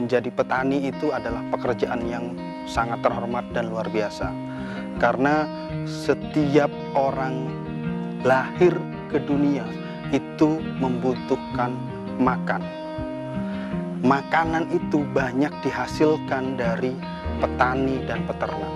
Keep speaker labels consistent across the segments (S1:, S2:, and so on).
S1: menjadi petani itu adalah pekerjaan yang sangat terhormat dan luar biasa. Karena setiap orang lahir ke dunia itu membutuhkan makan. Makanan itu banyak dihasilkan dari petani dan peternak.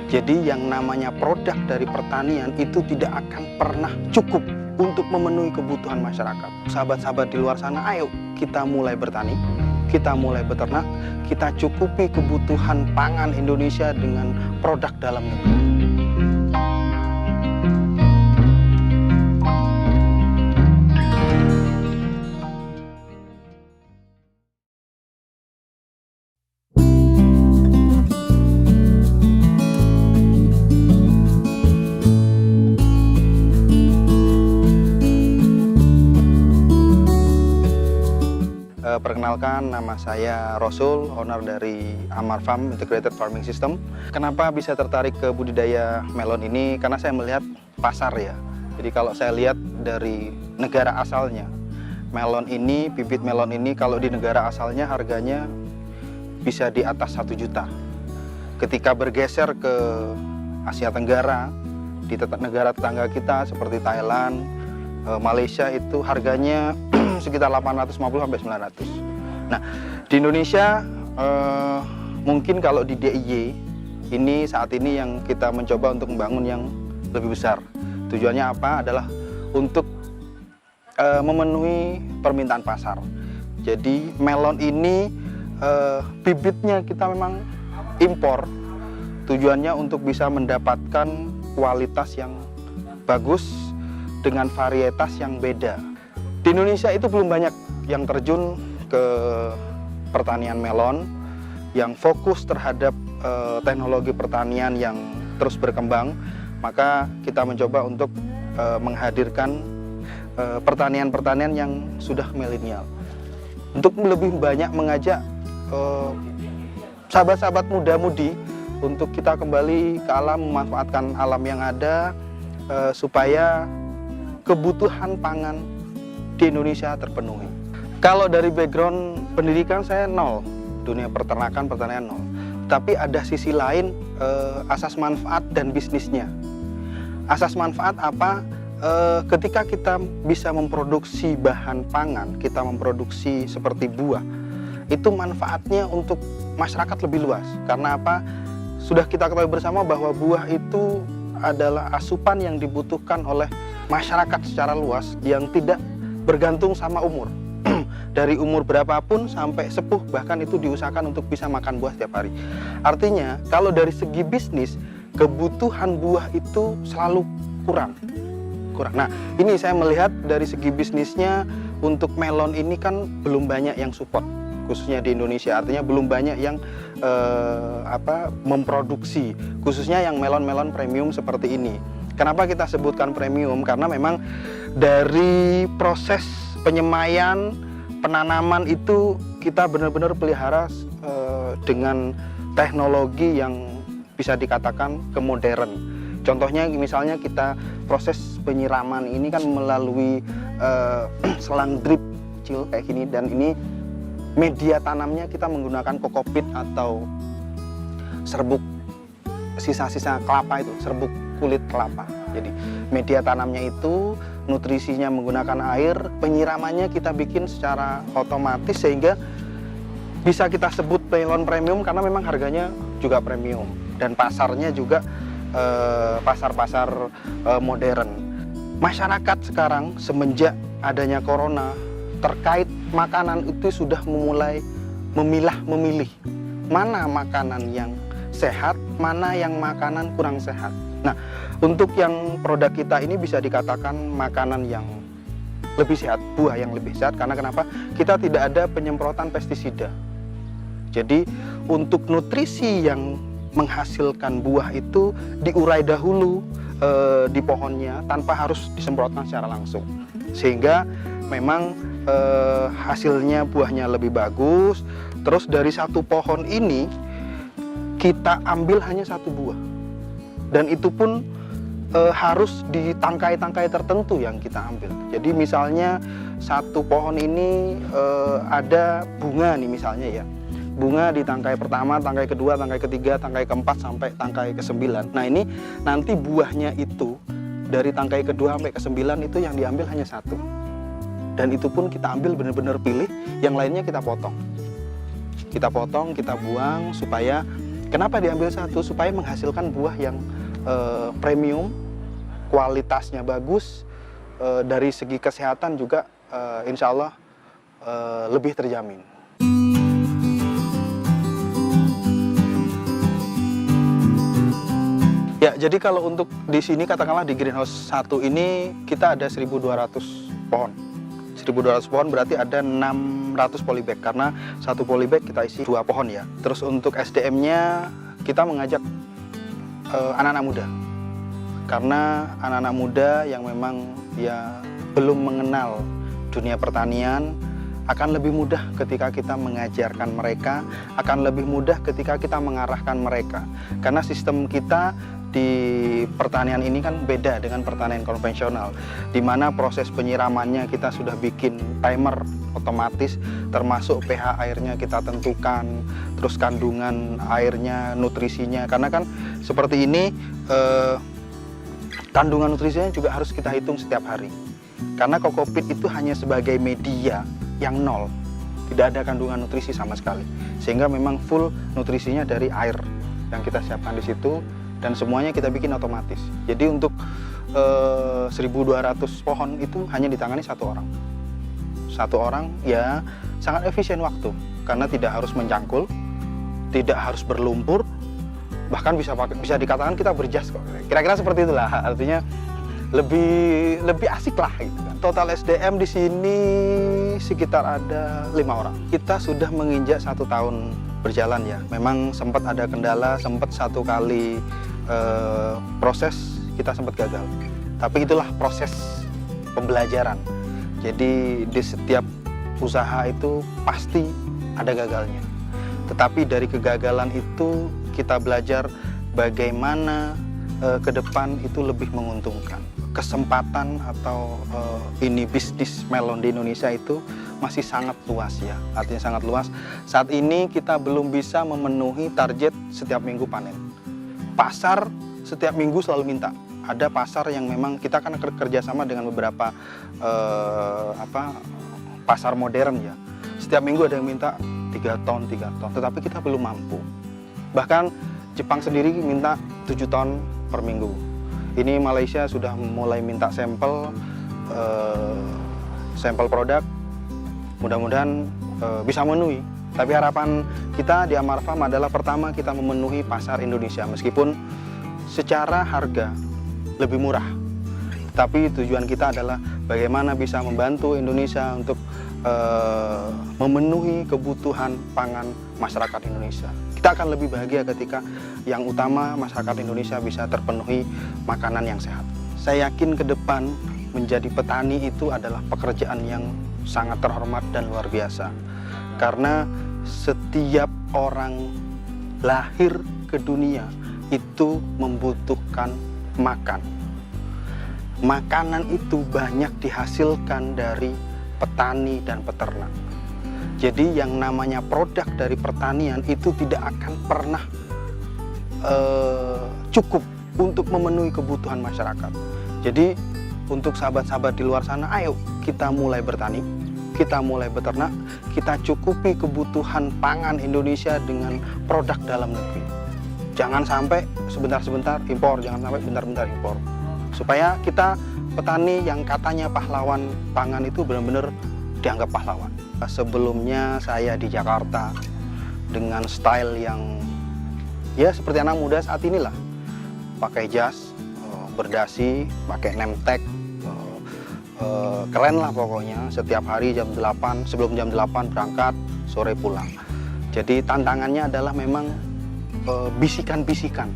S1: Jadi yang namanya produk dari pertanian itu tidak akan pernah cukup untuk memenuhi kebutuhan masyarakat. Sahabat-sahabat di luar sana, ayo kita mulai bertani, kita mulai beternak, kita cukupi kebutuhan pangan Indonesia dengan produk dalam negeri. Perkenalkan, nama saya Rosul, owner dari Amar Farm Integrated Farming System. Kenapa bisa tertarik ke budidaya melon ini? Karena saya melihat pasar ya. Jadi kalau saya lihat dari negara asalnya, melon ini, bibit melon ini kalau di negara asalnya harganya bisa di atas 1 juta. Ketika bergeser ke Asia Tenggara, di negara tetangga kita seperti Thailand, Malaysia itu harganya sekitar 850-900. Nah, di Indonesia mungkin kalau di DIY ini saat ini yang kita mencoba untuk membangun yang lebih besar. Tujuannya apa? Adalah untuk memenuhi permintaan pasar. Jadi melon ini bibitnya kita memang impor. Tujuannya untuk bisa mendapatkan kualitas yang bagus dengan varietas yang beda. Di Indonesia itu belum banyak yang terjun ke pertanian melon, yang fokus terhadap teknologi pertanian yang terus berkembang. Maka kita mencoba untuk menghadirkan pertanian-pertanian yang sudah milenial. Untuk lebih banyak mengajak sahabat-sahabat muda-mudi untuk kita kembali ke alam, memanfaatkan alam yang ada supaya kebutuhan pangan di Indonesia terpenuhi. Kalau dari background pendidikan saya nol, dunia pertanian nol. Tapi ada sisi lain, asas manfaat dan bisnisnya. Asas manfaat apa? Ketika kita bisa memproduksi bahan pangan, kita memproduksi seperti buah, itu manfaatnya untuk masyarakat lebih luas. Karena apa? Sudah kita ketahui bersama bahwa buah itu adalah asupan yang dibutuhkan oleh masyarakat secara luas yang tidak bergantung sama umur. Dari umur berapapun sampai sepuh, bahkan itu diusahakan untuk bisa makan buah setiap hari. Artinya, kalau dari segi bisnis, kebutuhan buah itu selalu kurang. Nah, ini saya melihat dari segi bisnisnya, untuk melon ini kan belum banyak yang support, khususnya di Indonesia. Artinya belum banyak yang memproduksi, khususnya yang melon-melon premium seperti ini. Kenapa kita sebutkan premium? Karena memang dari proses penyemaian, penanaman itu kita benar-benar pelihara dengan teknologi yang bisa dikatakan kemodern. Contohnya misalnya kita proses penyiraman ini kan melalui selang drip kecil kayak gini, dan ini media tanamnya kita menggunakan kokopit atau serbuk sisa-sisa kelapa, itu serbuk kulit kelapa. Jadi media tanamnya itu nutrisinya menggunakan air, penyiramannya kita bikin secara otomatis sehingga bisa kita sebut melon premium karena memang harganya juga premium dan pasarnya juga pasar-pasar modern. Masyarakat sekarang semenjak adanya corona terkait makanan itu sudah memulai memilih mana makanan yang sehat, mana yang makanan kurang sehat. Nah, untuk yang produk kita ini bisa dikatakan makanan yang lebih sehat, buah yang lebih sehat. Karena kenapa? Kita tidak ada penyemprotan pestisida. Jadi untuk nutrisi yang menghasilkan buah itu diurai dahulu di pohonnya tanpa harus disemprotkan secara langsung. Sehingga memang hasilnya buahnya lebih bagus. Terus dari satu pohon ini kita ambil hanya satu buah. Dan itu pun harus di tangkai-tangkai tertentu yang kita ambil. Jadi misalnya satu pohon ini ada bunga nih misalnya ya. bunga di tangkai pertama, tangkai kedua, tangkai ketiga, tangkai keempat sampai tangkai ke-9. Nah ini nanti buahnya itu dari tangkai kedua sampai ke-9 itu yang diambil hanya satu. Dan itu pun kita ambil benar-benar pilih, yang lainnya kita potong. Kita potong, kita buang supaya, kenapa diambil satu? Supaya menghasilkan buah yang premium, kualitasnya bagus, dari segi kesehatan juga insya Allah lebih terjamin. Ya, jadi kalau untuk di sini katakanlah di greenhouse 1 ini kita ada 1.200 pohon. 1.200 pohon berarti ada 600 polybag karena satu polybag kita isi 2 pohon ya. Terus untuk SDM-nya kita mengajak anak-anak muda. Karena anak-anak muda yang memang ya belum mengenal dunia pertanian, akan lebih mudah ketika kita mengajarkan mereka, akan lebih mudah ketika kita mengarahkan mereka. Karena sistem kita di pertanian ini kan beda dengan pertanian konvensional, di mana proses penyiramannya kita sudah bikin timer otomatis, termasuk pH airnya kita tentukan, terus kandungan airnya, nutrisinya. Karena kan seperti ini, kandungan nutrisinya juga harus kita hitung setiap hari. Karena kokopit itu hanya sebagai media yang nol, tidak ada kandungan nutrisi sama sekali, sehingga memang full nutrisinya dari air yang kita siapkan di situ, dan semuanya kita bikin otomatis. Jadi untuk 1.200 pohon itu hanya ditangani satu orang ya, sangat efisien waktu karena tidak harus mencangkul, tidak harus berlumpur, bahkan bisa dikatakan kita berjas kok, kira-kira seperti itulah. Artinya lebih asik lah gitu kan. Total SDM di sini sekitar ada 5 orang. Kita sudah menginjak 1 tahun berjalan ya. Memang sempat ada kendala, sempat 1 kali proses kita sempat gagal. Tapi itulah proses pembelajaran. Jadi di setiap usaha itu pasti ada gagalnya. Tetapi dari kegagalan itu kita belajar bagaimana ke depan itu lebih menguntungkan. Kesempatan atau ini bisnis melon di Indonesia itu masih sangat luas ya, artinya sangat luas. Saat ini kita belum bisa memenuhi target setiap minggu panen. Pasar setiap minggu selalu minta. Ada pasar yang memang kita kan kerjasama dengan beberapa pasar modern ya. Setiap minggu ada yang minta 3 ton, tetapi kita belum mampu. Bahkan Jepang sendiri minta 7 ton per minggu. Ini Malaysia sudah mulai minta sampel produk, mudah-mudahan bisa memenuhi. Tapi harapan kita di Amar Farm adalah pertama kita memenuhi pasar Indonesia, meskipun secara harga lebih murah. Tapi tujuan kita adalah bagaimana bisa membantu Indonesia untuk memenuhi kebutuhan pangan masyarakat Indonesia. Kita akan lebih bahagia ketika yang utama masyarakat Indonesia bisa terpenuhi makanan yang sehat. Saya yakin ke depan menjadi petani itu adalah pekerjaan yang sangat terhormat dan luar biasa. Karena setiap orang lahir ke dunia itu membutuhkan makan. Makanan itu banyak dihasilkan dari petani dan peternak. Jadi yang namanya produk dari pertanian itu tidak akan pernah cukup untuk memenuhi kebutuhan masyarakat. Jadi untuk sahabat-sahabat di luar sana, ayo kita mulai bertani, kita mulai beternak, kita cukupi kebutuhan pangan Indonesia dengan produk dalam negeri. Jangan sampai sebentar-sebentar impor, jangan sampai bentar-bentar impor. Supaya kita petani yang katanya pahlawan pangan itu benar-benar dianggap pahlawan. Sebelumnya saya di Jakarta dengan style yang ya seperti anak muda saat inilah. Pakai jas, berdasi, pakai name tag, keren lah pokoknya. Setiap hari jam 8, sebelum jam 8 berangkat, sore pulang. Jadi tantangannya adalah memang bisikan-bisikan.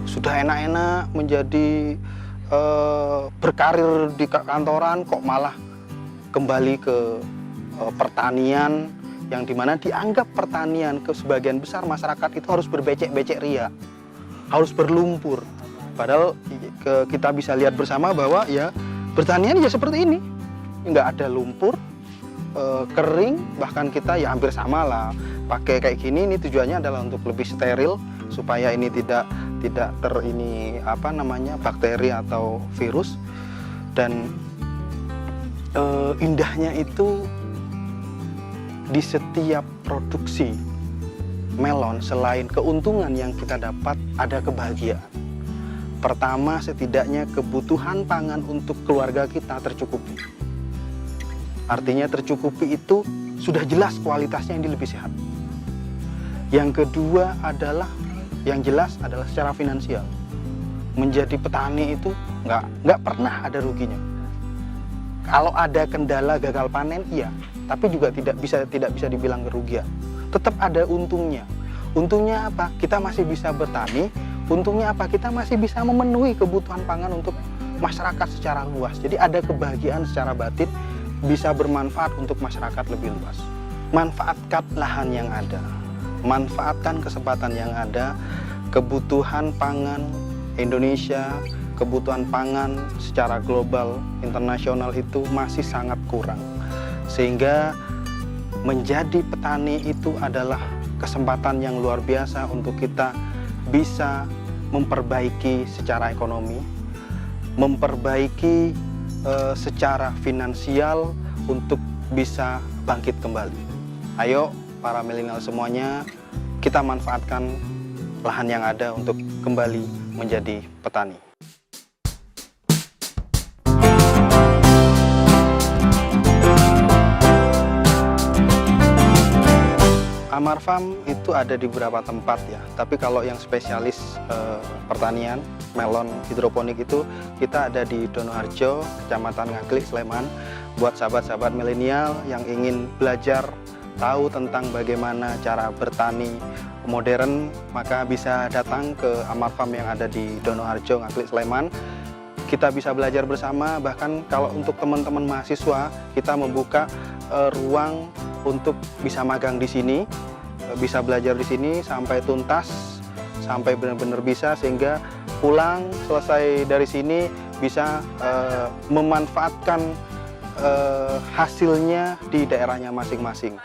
S1: Sudah enak-enak menjadi berkarir di kantoran, kok malah kembali ke pertanian, yang dimana dianggap pertanian ke sebagian besar masyarakat itu harus berbecek-becek ria, harus berlumpur. Padahal kita bisa lihat bersama bahwa ya pertanian ya seperti ini, nggak ada lumpur, kering, bahkan kita ya hampir sama lah pakai kayak gini. Ini tujuannya adalah untuk lebih steril supaya ini tidak bakteri atau virus. Dan indahnya itu di setiap produksi melon, selain keuntungan yang kita dapat, ada kebahagiaan. Pertama, setidaknya kebutuhan pangan untuk keluarga kita tercukupi. Artinya tercukupi itu sudah jelas kualitasnya ini lebih sehat. Yang kedua adalah, yang jelas adalah secara finansial. Menjadi petani itu nggak pernah ada ruginya. Kalau ada kendala gagal panen, iya, tapi juga tidak bisa dibilang kerugian. Tetap ada untungnya. Untungnya apa? Kita masih bisa bertani. Untungnya apa? Kita masih bisa memenuhi kebutuhan pangan untuk masyarakat secara luas. Jadi ada kebahagiaan secara batin, bisa bermanfaat untuk masyarakat lebih luas. Manfaatkan lahan yang ada, manfaatkan kesempatan yang ada. Kebutuhan pangan Indonesia, kebutuhan pangan secara global, internasional itu masih sangat kurang. Sehingga menjadi petani itu adalah kesempatan yang luar biasa untuk kita bisa memperbaiki secara ekonomi, memperbaiki secara finansial untuk bisa bangkit kembali. Ayo para milenial semuanya, kita manfaatkan lahan yang ada untuk kembali menjadi petani. Amar Farm itu ada di beberapa tempat ya, tapi kalau yang spesialis pertanian melon hidroponik itu kita ada di Donoharjo, Kecamatan Ngaglik, Sleman. Buat sahabat-sahabat milenial yang ingin belajar tahu tentang bagaimana cara bertani modern, maka bisa datang ke Amar Farm yang ada di Donoharjo, Ngaglik, Sleman. Kita bisa belajar bersama, bahkan kalau untuk teman-teman mahasiswa, kita membuka ruang untuk bisa magang di sini, bisa belajar di sini sampai tuntas, sampai benar-benar bisa, sehingga pulang selesai dari sini bisa memanfaatkan hasilnya di daerahnya masing-masing.